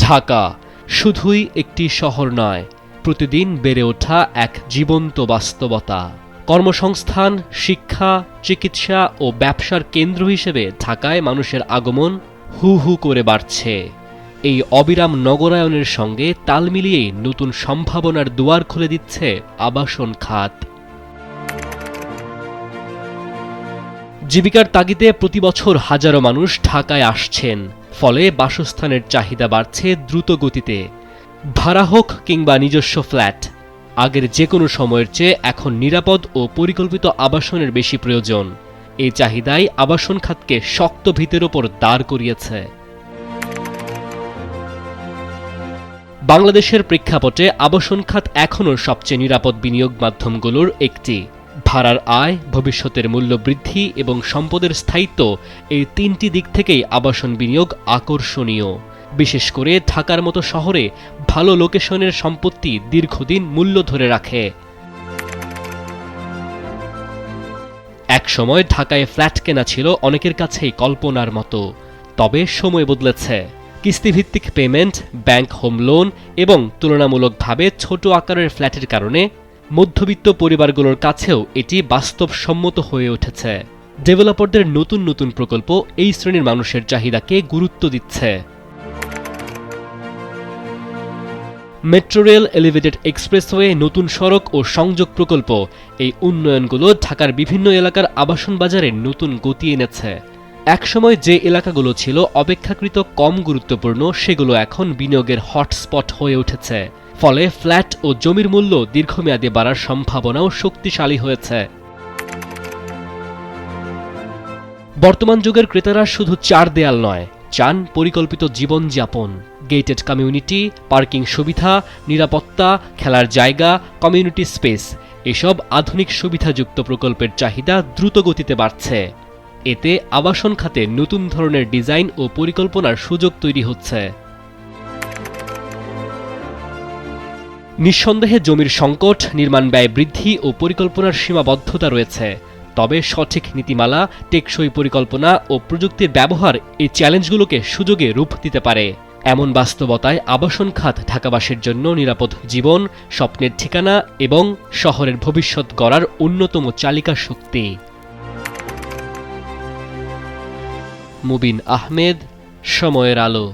ঢাকা শুধুই একটি শহর নয়, প্রতিদিন বেড়ে ওঠা এক জীবন্ত বাস্তবতা। কর্মসংস্থান, শিক্ষা, চিকিৎসা ও ব্যবসার কেন্দ্র হিসেবে ঢাকায় মানুষের আগমন হু হু করে বাড়ছে। এই অবিরাম নগরায়নের সঙ্গে তাল মিলিয়েই নতুন সম্ভাবনার দুয়ার খুলে দিচ্ছে আবাসন খাত। জীবিকার তাগিদে প্রতিবছর হাজারো মানুষ ঢাকায় আসছেন, ফলে বাসস্থানের চাহিদা বাড়ছে দ্রুত গতিতে। ভাড়া হোক কিংবা নিজস্ব ফ্ল্যাট, আগের যে কোনো সময়ের চেয়ে এখন নিরাপদ ও পরিকল্পিত আবাসনের বেশি প্রয়োজন। এই চাহিদাই আবাসন খাতকে শক্ত ভিতের ওপর দাঁড় করিয়েছে। বাংলাদেশের প্রেক্ষাপটে আবাসন খাত এখনও সবচেয়ে নিরাপদ বিনিয়োগ মাধ্যমগুলোর একটি। ভাড়ার আয়, ভবিষ্যতের মূল্য বৃদ্ধি এবং সম্পদের স্থায়িত্ব, এই তিনটি দিক থেকেই আবাসন বিনিয়োগ আকর্ষণীয়। বিশেষ করে ঢাকার মতো শহরে ভালো লোকেশনের সম্পত্তি দীর্ঘদিন মূল্য ধরে রাখে। একসময় ঢাকায় ফ্ল্যাট কেনা ছিল অনেকের কাছেই কল্পনার মতো, তবে সময় বদলেছে। কিস্তিভিত্তিক পেমেন্ট, ব্যাংক হোম লোন এবং তুলনামূলকভাবে ছোট আকারের ফ্ল্যাটের কারণে মধ্যবিত্ত পরিবারগুলোর কাছেও এটি বাস্তবসম্মত হয়ে উঠেছে। ডেভেলপারদের নতুন নতুন প্রকল্প এই শ্রেণীর মানুষের চাহিদাকে গুরুত্ব দিচ্ছে। মেট্রো রেল, এলিভেটেড এক্সপ্রেসওয়ে, নতুন সড়ক ও সংযোগ প্রকল্প, এই উন্নয়নগুলো ঢাকার বিভিন্ন এলাকার আবাসন বাজারে নতুন গতি এনেছে। একসময় যে এলাকাগুলো ছিল অপেক্ষাকৃত কম গুরুত্বপূর্ণ, সেগুলো এখন বিনিয়োগের হটস্পট হয়ে উঠেছে। ফলে ফ্ল্যাট ও জমির মূল্য দীর্ঘমেয়াদে বাড়ার সম্ভাবনাও শক্তিশালী হয়েছে। বর্তমান যুগের ক্রেতারা শুধু চার দেয়াল নয়, চান পরিকল্পিত জীবনযাপন। গেটেড কমিউনিটি, পার্কিং সুবিধা, নিরাপত্তা, খেলার জায়গা, কমিউনিটি স্পেস, এসব আধুনিক সুবিধাযুক্ত প্রকল্পের চাহিদা দ্রুত গতিতে বাড়ছে। এতে আবাসন খাতে নতুন ধরনের ডিজাইন ও পরিকল্পনার সুযোগ তৈরি হচ্ছে। নিঃসন্দেহে জমির সংকট, নির্মাণ ব্যয় বৃদ্ধি ও পরিকল্পনার সীমাবদ্ধতা রয়েছে। তবে সঠিক নীতিমালা, টেকসই পরিকল্পনা ও প্রযুক্তির ব্যবহার এই চ্যালেঞ্জগুলোকে সুযোগে রূপ দিতে পারে। এমন বাস্তবতায় আবাসন খাত ঢাকাবাসীর জন্য নিরাপদ জীবন, স্বপ্নের ঠিকানা এবং শহরের ভবিষ্যৎ গড়ার অন্যতম চালিকা শক্তি। মুবিন আহমেদ, সময়ের আলো।